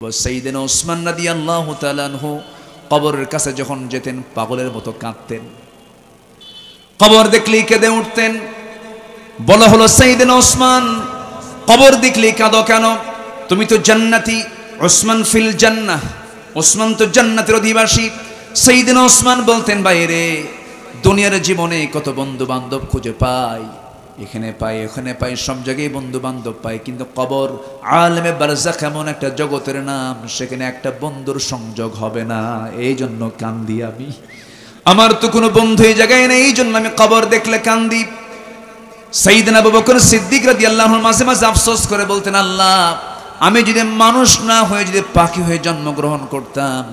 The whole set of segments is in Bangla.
সাইয়েদনা ওসমান রাদিয়াল্লাহু তাআলা আনহু কবরের কাছে যখন যেতেন পাগলের মতো কাঁদতেন, কবর দেখলেই কেঁদে উঠতেন। বলা হলো, সাইয়েদনা ওসমান, কবর দেখলেই কাঁদো কেন? তুমি তো জান্নাতি, ওসমান ফিল জান্নাহ, ওসমান তো জান্নাতের অধিবাসী। সাইয়েদনা ওসমান বলতেন, বাইরে দুনিয়ার জীবনে কত বন্ধু বান্ধব খুঁজে পাই, এখানে পাই ওখানে পাই, সব জায়গায় বন্ধু বান্ধব পাই, কিন্তু কবর আলেমে বারজাখ এমন একটা জগতের নাম, সেখানে একটা বন্ধুর সংযোগ হবে না। এই জন্য কান্দি আমি, আমার তো কোনো বন্ধু এই জায়গায় নেই, এই জন্য আমি কবর দেখলে কান্দি। সাইয়েদনা আবু বকর সিদ্দিক রাদিয়াল্লাহু আনহু মাঝে মাঝে আফসোস করে বলতেন, আল্লাহ, আমি যদি মানুষ না হয়ে যদি পাখি হয়ে জন্মগ্রহণ করতাম,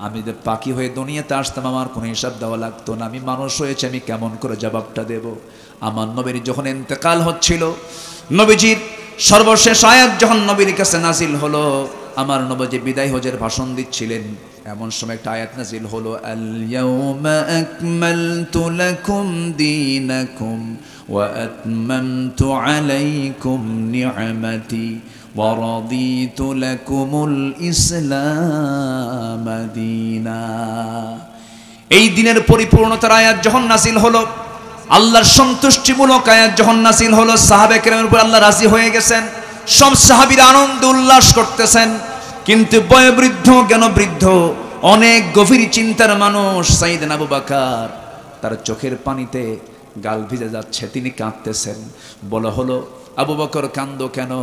আমি যদি পাখি হয়ে দুনিয়াতে আসতাম, আমার কোনো হিসাব দেওয়া লাগতো না। আমি মানুষ হয়েছে, আমি কেমন করে জবাবটা দেব? আমার নবীর যখন ইন্তেকাল হচ্ছিল, নবীজির সর্বশেষ আয়াত যখন নবীর কাছে নাজিল হলো, আমার নবীজি বিদায় হজের ভাষণ দিচ্ছিলেন, এমন সময় একটা আয়াত নাজিল হলো, আল ইয়াউমা আকমালতু লাকুম দীনাকুম ওয়া আতমামতু আলাইকুম নি'মাতি ওয়া রাদিতু লাকুমুল ইসলাম দীনা। এই দিনের পরিপূর্ণতার আয়াত যখন নাজিল হলো, আল্লাহর সন্তুষ্টিমূলক আয়াত যখন নাজিল হলো, সাহাবে কেরামের উপর আল্লাহ রাজি হয়ে গেছেন, সব সাহাবীরা আনন্দ উল্লাস করতেছেন। কিন্তু বয়োবৃদ্ধ জ্ঞানবৃদ্ধ অনেক গভীর চিন্তার মানুষ সাইয়েদনা আবু বকর, তার চোখের পানিতে গাল ভিজে যাচ্ছে, তিনি কাঁদতেছেন। বলা হলো, আবু বকর কান্দো কেন?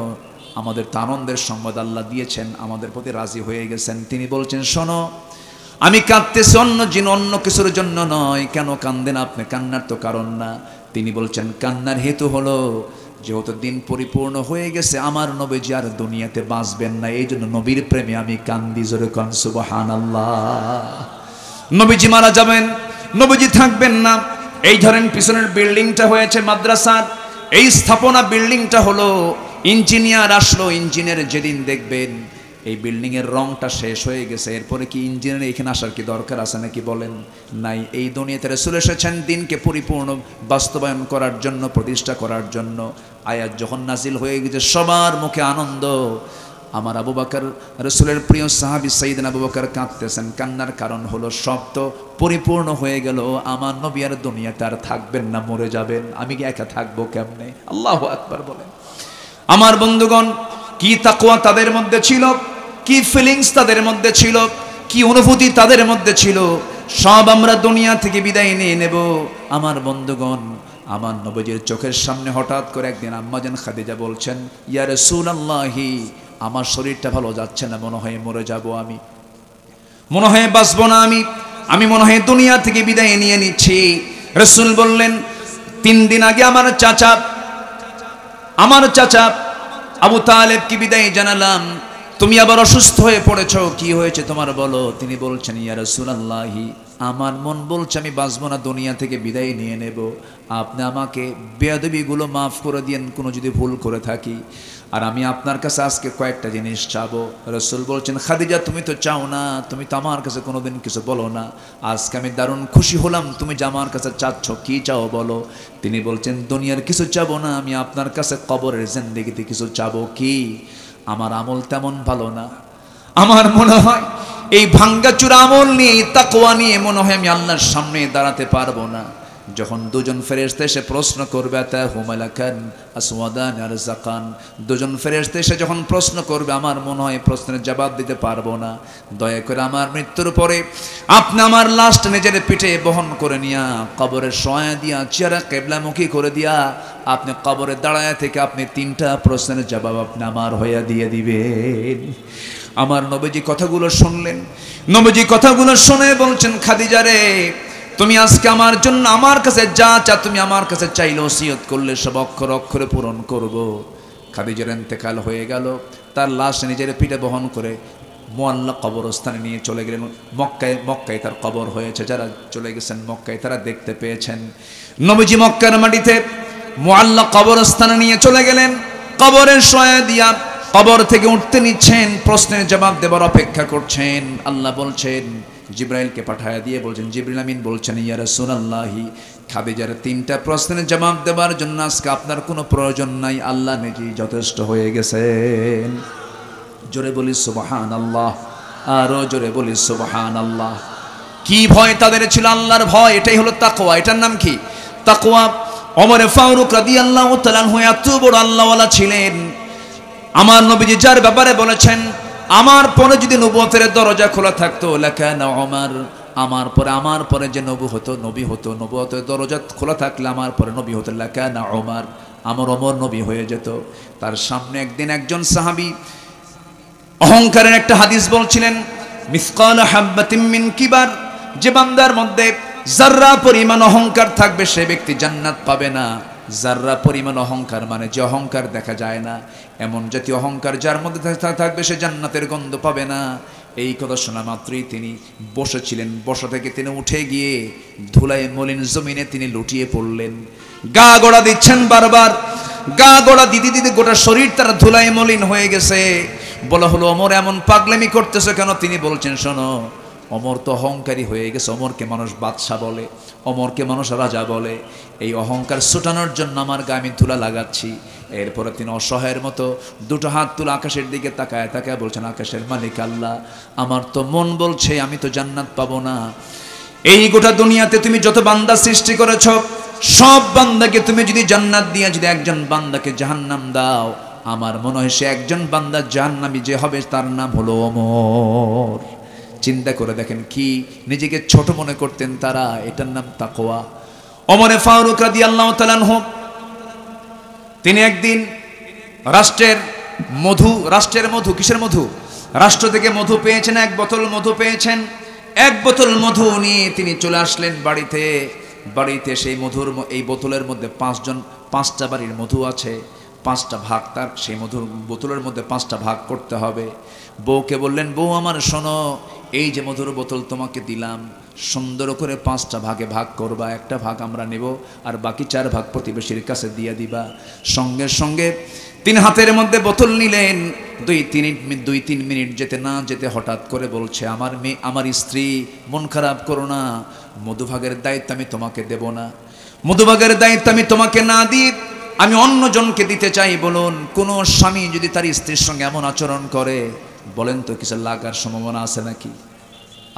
আমাদের তো আনন্দের সংবাদ আল্লাহ দিয়েছেন, আমাদের প্রতি রাজি হয়ে গেছেন। তিনি বলছেন, শোনো, আমি কাঁদতেছি অন্য কিছুর জন্য নয়। কেন কান্দেন আপনি? কান্নার তো কারণ না। তিনি বলছেন, কান্নার হেতু হলো, যেহেতু দিন পরিপূর্ণ হয়ে গেছে, আমার নবীজি আর দুনিয়াতে বাঁচবেন না, এই জন্য নবীর প্রেমে আমি কান্দি। জোরে কোন সুবহানাল্লাহ। নবীজি মারা যাবেন, নবীজি থাকবেন না। এই ধরেন পিছনের বিল্ডিংটা হয়েছে মাদ্রাসার, এই স্থাপনা বিল্ডিংটা হলো, ইঞ্জিনিয়ার আসলো, ইঞ্জিনিয়ার যেদিন দেখবেন এই বিল্ডিং এর রংটা শেষ হয়ে গেছে, এরপরে কি ইঞ্জিনিয়ার এখানে আসার কি দরকার আছে নাকি? বলেন, নাই। এই দুনিয়াতে রাসূল এসেছেন দিনকে পরিপূর্ণ বাস্তবায়ন করার জন্য, প্রতিষ্ঠা করার জন্য। আয়াত যখন নাজিল হয়ে গেছে, সবার মুখে আনন্দ। আমার আবু বকর, রাসূলের প্রিয় সাহাবী সাইয়েদনা আবু বকর কাঁদতেছেন। কান্নার কারণ হলো, সব তো পরিপূর্ণ হয়ে গেল, আমার নবী আর দুনিয়াতে আর থাকবেন না, মরে যাবেন, আমি কি একা থাকবো কেমনে? আল্লাহু আকবার বলেন। আমার বন্ধুগণ, কি তাকওয়া তাদের মধ্যে ছিল, কি ফিলিংস তাদের মধ্যে ছিল, কি অনুভূতি তাদের মধ্যে ছিল, সব আমরা দুনিয়া থেকে বিদায় নিয়ে নেব। আমার বন্ধুগণ, আমার নবীজির চোখের সামনে হঠাৎ করে একদিন আম্মাজান খাদিজা বলছেন, ইয়া রাসূলুল্লাহি, আমার শরীরটা ভালো যাচ্ছে না, মনে হয় মরে যাব আমি, মনে হয় বাঁচবো না আমি মনে হয় দুনিয়া থেকে বিদায় নিয়ে নিচ্ছি। রাসূল বললেন, 3 দিন আগে আমার চাচা আবু তালেব কি বিদায় জানালাম, তুমি আবার অসুস্থ হয়ে পড়েছো, কি হয়েছে তোমার বলো? তিনি বলছেন, ইয়া রাসূলুল্লাহি, আমার মন বলছে আমি বাঁচবো না, দুনিয়া থেকে বিদায় নিয়ে নেব। আপনি আমাকে বেয়াদবিগুলো মাফ করে দিয়েন, কোনো যদি ভুল করে থাকি। আর আমি আপনার কাছে আজকে কয়েকটা জিনিস চাবো। রাসূল বলছেন, খাদিজা, তুমি তো চাও না, তুমি তো আমার কাছে কোনোদিন কিছু বলো না, আজকে আমি দারুণ খুশি হলাম তুমি যে আমার কাছে চাচ্ছ, কি চাও বলো? তিনি বলছেন, দুনিয়ার কিছু চাবো না, আমি আপনার কাছে কবরের জিন্দেগিতে কিছু চাবো। কি? আমার আমল তেমন ভালো না, আমার মনে হয় এই ভাঙ্গাচুরা আমল নিয়ে, তাকওয়া নিয়ে মনে হয় আমি আল্লাহর সামনে দাঁড়াতে পারবো না। যখন দুজন ফেরেশতা এসে প্রশ্ন করবে, তাহুমালাকান আসওয়াদান আরজাকান, দুজন ফেরেশতা এসে যখন প্রশ্ন করবে, আমার মনে হয় প্রশ্নের জবাব দিতে পারবো না। দয়া করে আমার মৃত্যুর পরে আপনি আমার লাশটা নিজের পিঠে বহন করে নিয়া, কবরের শোয়া দিয়া, চেহারা কিবলামুখী করে দিয়া, আপনি কবরে দাঁড়ায় থেকে আপনি 3টা প্রশ্নের জবাব আপনি আমার হইয়া দিয়ে দিবেন। আমার নবীজি কথাগুলো শুনলেন, নবীজি কথাগুলো শুনে বলছেন, খাদিজা রে, তুমি আজকে আমার জন্য আমার কাছে যা চা, তুমি আমার কাছে চাইলে, ওসিয়ত করলে সব অক্ষরে অক্ষরে পূরণ করব। খাদিজার ইন্তেকাল হয়ে গেল, তার লাশ নিজের পিঠে বহন করে মুআল্লা কবরস্থানে নিয়ে চলে গেলেন। মক্কায় তার কবর হয়েছে, যারা চলে গেছেন মক্কায় তারা দেখতে পেয়েছেন। নবীজি মক্কার মাটিতে মুআল্লা কবরস্থানে নিয়ে চলে গেলেন, কবরের শোয়া দিয়া কবর থেকে উঠতে নিচ্ছেন, প্রশ্নের জবাব দেবার অপেক্ষা করছেন। আল্লাহ বলছেন, জিব্রাইলকে পাঠায়া দিয়ে বলছেন, জিবরিল আমিন বলছেন, ইয়া রাসূলুল্লাহি, খাদিজার 3টা প্রশ্নের জবাব দেবার জন্য আজকে আপনার কোনো প্রয়োজন নাই, আল্লাহ নিজেই যথেষ্ট হয়ে গেছেন। জোরে বলি সুবহানাল্লাহ, আরো জোরে বলি সুবহানাল্লাহ। কি ভয় তাদের ছিল? আল্লাহর ভয়। এটাই হলো তাকওয়া। এটার নাম কি? তাকওয়া। ওমর ফারুক রাদিয়াল্লাহু তাআলা আনহু এত বড় আল্লাহওয়ালা ছিলেন, আমার নবীজি যার ব্যাপারে বলেছেন আমার পরে যদি নবুয়তের দরজা খোলা থাকতো লাকানা ওমর, আমার পরে যে নবী হতো নবুয়তের দরজা খোলা থাকলে আমার পরে নবী হতো লাকানা ওমর, আমার ওমর নবী হয়ে যেত। তার সামনে একদিন একজন সাহাবী অহংকারের একটা হাদিস বলছিলেন, মিসকাল হাব্বাতিন মিন কিবার, যে বান্দার মধ্যে যাররা পরিমাণ অহংকার থাকবে সে ব্যক্তি জান্নাত পাবে না। যাররা পরিমাণ অহংকার মানে যে অহংকার দেখা যায় না, এমন জাতীয় অহংকার যার মধ্যে থাকবে সে জান্নাতের গন্ধ পাবে না। এই কথা শোনা মাত্রই তিনি বসেছিলেন, বসা থেকে তিনি উঠে গিয়ে ধুলায় মলিন জমিনে তিনি লুটিয়ে পড়লেন। গা গোড়া দিচ্ছেন বারবার, গা গোড়া দিতে দিতে গোটা শরীর তার ধুলায় মলিন হয়ে গেছে। বলা হলো ওমর এমন পাগলামি করতেছে কেন? তিনি বলছেন শোনো, ওমর তো অহংকারী হয়ে গেছে, ওমরকে মানুষ বাদশা বলে, ওমরকে মানুষ রাজা বলে। এই অহংকার ছুটানোর জন্য আমার গায়ে আমি ধুলা লাগাচ্ছি। এরপরে তিনি অসহায়ের মতো দুটো হাত তুলে আকাশের দিকে তাকায় তাকায় বলছেন, আকাশের মালিক আল্লাহ, আমার তো মন বলছে আমি তো জান্নাত পাবো না। এই গোটা দুনিয়াতে তুমি যত বান্দা সৃষ্টি করেছ, সব বান্দাকে তুমি যদি জান্নাত দিয়ে যদি একজন বান্দাকে জাহান্নাম দাও, আমার মনে হয় সে একজন বান্দা জাহান্নামী যে হবে তার নাম হলো ওমর। চিন্তা করে দেখেন কি নিজেকে ছোট মনে করতেন তারা, এটার নাম তাকওয়া। ওমরে ফারুক রাদিয়াল্লাহু তাআলা আনহু তিনি একদিন রাষ্ট্রের মধু, কিসের মধু? রাষ্ট্র থেকে মধু পেয়েছেন, এক বোতল মধু পেয়েছেন। এক বোতল মধু নিয়ে তিনি চলে আসলেন বাড়িতে সেই এই বোতলের মধ্যে পাঁচটা বাড়ির মধু আছে, 5টা ভাগ তার, সেই মধুর বোতলের মধ্যে 5টা ভাগ করতে হবে। বউকে বললেন, বউ আমার শোনো, এই যে মধুর বোতল তোমাকে দিলাম, সুন্দর করে 5টা ভাগে ভাগ করবা, একটা ভাগ আমরা নেব আর বাকি 4 ভাগ প্রতিবেশীর কাছে দিয়ে দিবা। সঙ্গে সঙ্গে 3 হাতের মধ্যে বোতল নিলেন। 2-3 মিনিট যেতে না যেতে হঠাৎ করে বলছে, আমার মেয়ে, আমার স্ত্রী, মন খারাপ করো না, মধুভাগের দায়িত্ব আমি তোমাকে দেব না, মধুভাগের দায়িত্ব আমি তোমাকে না দিই আমি অন্যজনকে দিতে চাই। বলুন, কোন স্বামী যদি তার স্ত্রীর সঙ্গে এমন আচরণ করে, বলেন তো কিছু লাগার সম্ভাবনা আছে নাকি?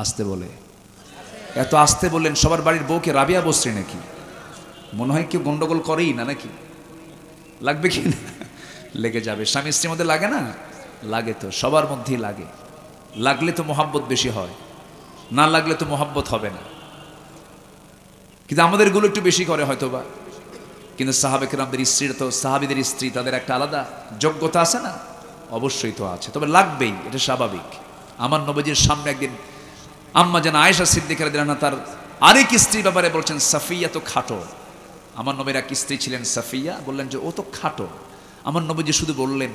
আসতে বলে, এত আসতে বললেন, সবার বাড়ির বউকে রাবিয়া বসছে নাকি? মনে হয় কেউ গন্ডগোল করেই না নাকি? লাগবে কি না? লেগে যাবে। স্বামী স্ত্রীর মধ্যে লাগে না? লাগে তো, সবার মধ্যেই লাগে। লাগলে তো মোহাব্বত বেশি হয়, না লাগলে তো মোহাব্বত হবে না। কিন্তু আমাদের গুলো একটু বেশি করে হয়তোবা। কিন্তু সাহাবে কেরামদের স্ত্রীরা তো, সাহাবীদের স্ত্রী, তাদের একটা আলাদা যোগ্যতা আছে না? অবশ্যই তো আছে, তবে লাগবেই, এটা স্বাভাবিক। আমার নবীজির সামনে একদিন আম্মা জান আয়েশা সিদ্দিকা রাদিয়াল্লাহু আনহা তার আরেক স্ত্রীর ব্যাপারে বলছেন, সাফিয়া তো খাটো। আমার নবীর এক স্ত্রী ছিলেন সাফিয়া, বললেন যে ও তো খাটো। আমার নবীজি শুধু বললেন,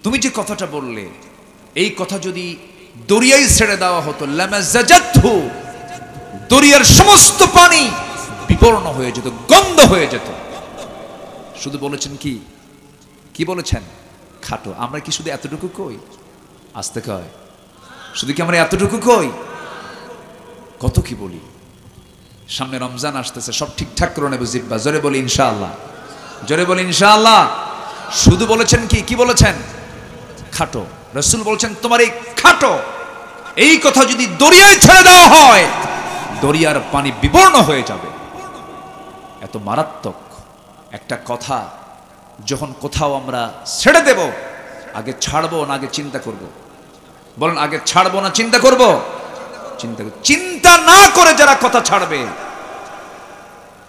তুমি যে কথাটা বললে, এই কথা যদি দরিয়ায় ছেড়ে দেওয়া হতো, লামাজাজাতহু, দরিয়ার সমস্ত পানি বিবর্ণ হয়ে যেত, গন্ধ হয়ে যেত। শুধু বলেছেন কি বলেছেন? খাটো। আমরা কি শুধু এতটুকু কই? আসতে কয়, শুধু কি আমরা এতটুকু কই? কত কি বলি। সামনে রমজান আসতেছে, সব ঠিকঠাক করে নেবে জিব্বা। জোরে বলি ইনশাআল্লাহ, জোরে বলি ইনশাআল্লাহ। শুধু বলেছেন কি বলেছেন? খাটো। রাসূল বলছেন, তোমার এই খাটো, এই কথা যদি দরিয়ায় ছেড়ে দেওয়া হয়, দরিয়ার পানি বিবর্ণ হয়ে যাবে। এত মারাত্মক একটা কথা যখন কোথাও আমরা ছেড়ে দেব, আগে ছাড়বো না আগে চিন্তা করব? বলেন, আগে ছাড়বো না চিন্তা করব? চিন্তা না করে যারা কথা ছাড়বে,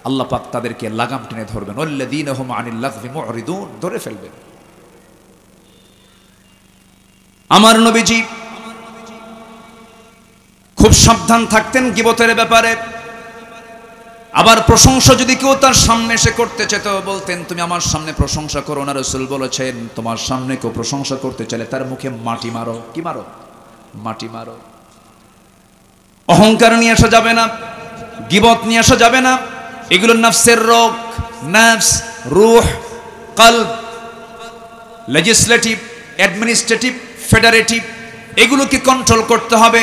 আল্লাহ পাক তাদেরকে লাগাম টেনে ধরবেন। আল্লাযীনা হুম আনিল লাগবি মুরিদুন, ধরে ফেলবেন। আমার নবীজি খুব সাবধান থাকতেন গীবতের ব্যাপারে। আবার প্রশংসা যদি কেউ তার সামনে এসে করতে চেত, বলতেন তুমি আমার সামনে প্রশংসা করো না। রাসূল বলেছেন, তোমার সামনে কেউ প্রশংসা করতে চাইলে তার মুখে মাটি মারো। কি মারো? মাটি মারো। অহংকার নিয়ে আসা যাবে না, গীবত নিয়ে আসা যাবে না। এগুলো নফসের রোগ। নফস, রূহ, কলব, লেজিসলেটিভ, অ্যাডমিনিস্ট্রেটিভ, ফেডারেটিভ, এগুলোকে কন্ট্রোল করতে হবে।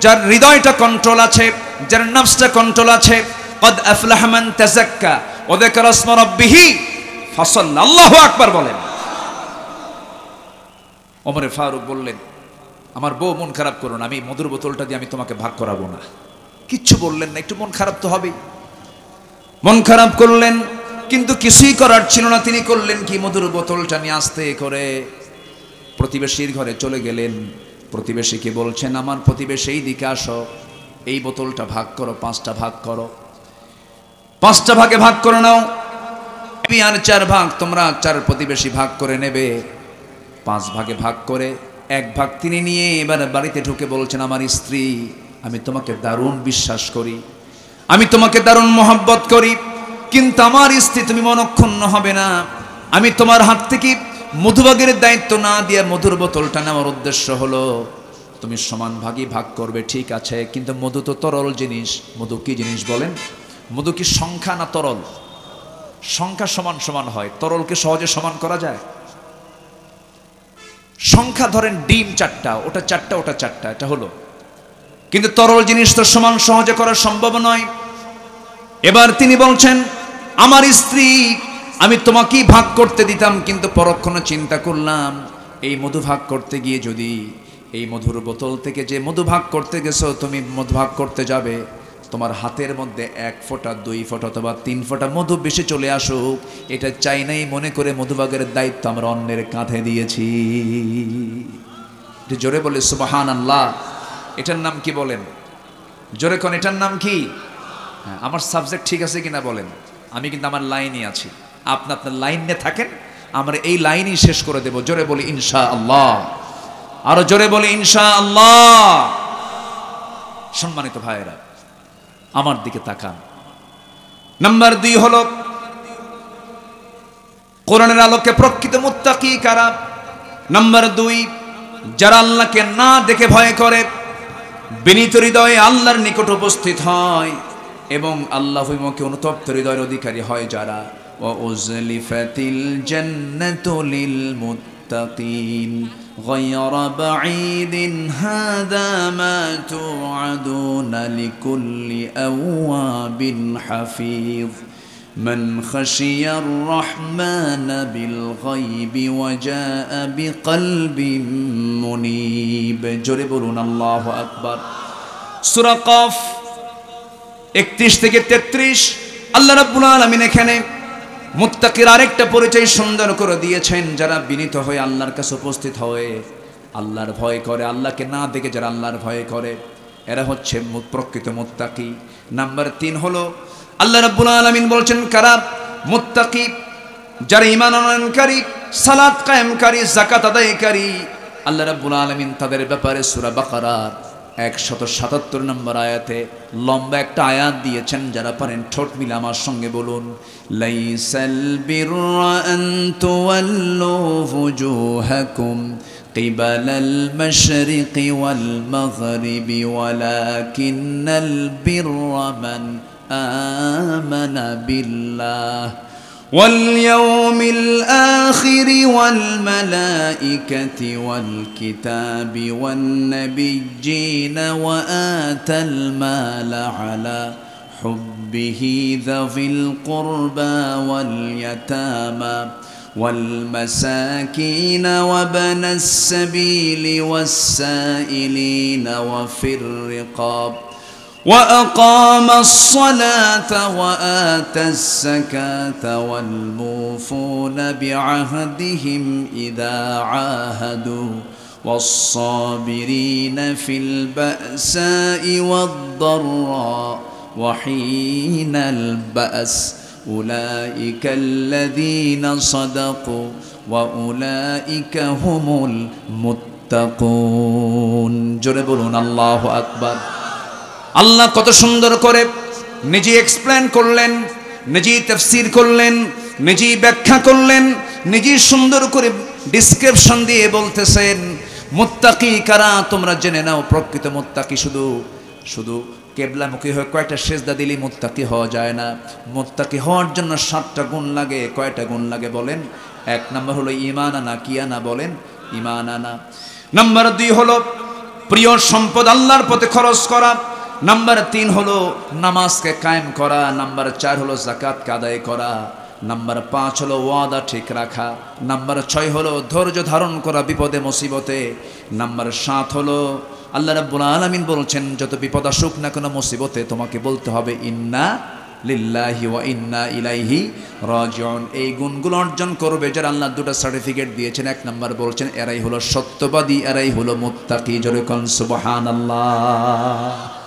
যার হৃদয়টা কন্ট্রোল আছে, যার নফসটা কন্ট্রোল আছে, قد أفلح من تزكى وذكر اسم ربه فصلى। আল্লাহু আকবার বলেন। ওমরে ফারুক বললেন, আমার বউ মন খারাপ করো না, আমি মধুর বোতলটা দিয়ে আমি তোমাকে ভাগ করাবো না। কিচ্ছু বললেন না, একটু মন খারাপ তো হবেই। মন খারাপ করলেন, কিন্তু কিছুই করার ছিল না। তিনি করলেন কি, মধুর বোতলটা নিয়ে আস্তে করে প্রতিবেশীর ঘরে চলে গেলেন। প্রতিবেশীকে বলছেন, আমার প্রতিবেশী এই দিকে আসো, এই বোতলটা ভাগ করো, 5টা ভাগ করো, 5টা ভাগে ভাগ করে নাও। আর 4 ভাগ তোমরা 4 প্রতিবেশী ভাগ করে নেবে। 5 ভাগে ভাগ করে 1 ভাগ তিনি নিয়ে এবার বাড়িতে ঢুকে বলছেন, আমার স্ত্রী, আমি তোমাকে দারুণ বিশ্বাস করি, আমি তোমাকে দারুণ মহব্বত করি, কিন্তু আমার স্ত্রী তুমি মনক্ষুণ্ণ হবে না। আমি তোমার হাত থেকে মধুভাগের দায়িত্ব না দিয়ে মধুর বোতলটা নেওয়ার উদ্দেশ্য হলো তুমি সমান ভাগই ভাগ করবে, ঠিক আছে, কিন্তু মধু তো তরল জিনিস। মধু কি জিনিস বলেন? মধু কি সংখ্যা না তরল? সংখ্যা সমান সমান হয়, তরলকে সহজে সমান করা যায়? সংখ্যা ধরেন ডিম 4টা, ওটা 4টা, ওটা 4টা, এটা হলো, কিন্তু তরল জিনিস তো সমান সহজে করা সম্ভব নয়। এবার তিনি বলছেন, আমার স্ত্রী, আমি তোমাকেই ভাগ করতে দিতাম, কিন্তু পরক্ষণে চিন্তা করলাম এই মধু ভাগ করতে গিয়ে যদি এই মধুর বোতল থেকে যে মধু ভাগ করতে গেছো, তুমি মধু ভাগ করতে যাবে, তোমার হাতের মধ্যে 1 ফোঁটা 2 ফোঁটা অথবা 3 ফোঁটা মধু বেশি চলে আসুক, এটা চাই নাই মনে করে মধুভাগের দায়িত্ব আমরা অন্যের কাঁধে দিয়েছি। জোরে বলে সুবহানাল্লাহ। এটার নাম কি বলেন? জোরে কোন, এটার নাম কি? হ্যাঁ, আমার সাবজেক্ট ঠিক আছে কিনা বলেন? আমি কিন্তু আমার লাইনই আছি, আপনি আপনার লাইনে থাকেন, আমরা এই লাইনই শেষ করে দেব। জোরে বলি ইনশাআল্লাহ, আরো জোরে বলি ইনশাআল্লাহ। সম্মানিত ভাইয়েরা, আমার দিকে তাকান। নাম্বার 2 হলো কোরআনের আলোকে প্রকৃত মুত্তাকি কারা। নাম্বার 2, যারা আল্লাহকে না দেখে ভয় করে, বিনীত হৃদয়ে আল্লাহর নিকট উপস্থিত হয় এবং আল্লাহ অভিমুখে অনুতপ্ত হৃদয়ের অধিকারী হয় যারা। ওয়া উজলিফাতিল জান্নাতু লিল মুত্তাকিন গায়রা বাঈদিন হাযা মা তুআদুনা লিকুল্লি আওয়াবিন হাফিজ من خشي الرحمن بالغيب وجاء بقلب منيب। জোরে বলুন আল্লাহু আকবার। সূরা কফ 31 থেকে 33 আল্লাহ রাব্বুল আলামিন এখানে মুত্তাকির আরেকটা পরিচয় সুন্দর করে দিয়েছেন, যারা বিনীত হয়ে আল্লাহর কাছে উপস্থিত হয়ে আল্লাহর ভয় করে, আল্লাহকে না দেখে যারা আল্লাহর ভয় করে, এরা হচ্ছে প্রকৃত মুত্তাকি। নাম্বার 3 হলো আল্লাহ রাব্বুল আলামিন বলছেন কারা মুত্তাকি, যারা ঈমান আনয়নকারী, সালাত কায়েমকারী, যাকাত আদায়কারী। আল্লাহ রাব্বুল আলামিন তাদের ব্যাপারে সূরা বাকারার 177 নম্বর আয়াতে লম্বা একটা আয়াত দিয়েছেন, যারা পারেন ঠোঁট মিলে আমার সঙ্গে বলুন, লাইসাল বিররা আন তুওয়াল্লু ফুজুহাকুম কিবালাল মাশরিকি ওয়াল মাগরিবি ওয়ালাকিন্নাল বিররা মান آمن بالله واليوم الآخر والملائكة والكتاب والنبيين وآتى المال على حبه ذوي القربى واليتامى والمساكين وابن السبيل والسائلين وفي الرقاب وأقام الصلاة وآتى الزكاة والموفون بعهدهم إذا عاهدوا والصابرين في البأساء والضراء وحين البأس أولئك الذين صدقوا وأولئك هم المتقون। জোরে বলুন আল্লাহু আকবার। আল্লাহ কত সুন্দর করে নিজে এক্সপ্লেন করলেন, নিজেই তাফসীর করলেন, নিজেই ব্যাখ্যা করলেন, নিজেই সুন্দর করে ডিসক্রিপশন দিয়ে বলতেছেন মুত্তাকি কারা তোমরা জেনে নাও। প্রকৃত মুত্তাকি শুধু কেবলামুখী হয়ে কয়টা সেজদা দিলে মুত্তাকি হওয়া যায় না। মুত্তাকি হওয়ার জন্য 7টা গুণ লাগে। কয়টা গুণ লাগে বলেন? 1 নম্বর হলো ঈমান আনা। কি আনা বলেন? ঈমান আনা। নাম্বার 2 হলো প্রিয় সম্পদ আল্লাহর পথে খরচ করা। নাম্বার 3 হলো নামাজকে কায়েম করা। নাম্বার 4 হলো যাকাতকে আদায় করা। নাম্বার 5 হলো ওয়াদা ঠিক রাখা, নাম্বার 6 হলো ধৈর্য ধারণ করা বিপদে মুসিবতে, নাম্বার 7 হলো আল্লাহ রাব্বুল আলামিন বলছেন যত বিপদ আসুক না কোনো মুসিবতে তোমাকে বলতে হবে ইন্না লিল্লাহি ওয়া ইন্না ইলাইহি রাজিউন। এই গুণগুলো অর্জন করবে যারা আল্লাহ দুটো সার্টিফিকেট দিয়েছেন। 1 নাম্বার বলছেন এরাই হলো সত্যবাদী, এরাই হলো মুত্তাকি। জোরে কোন সুবহানাল্লাহ।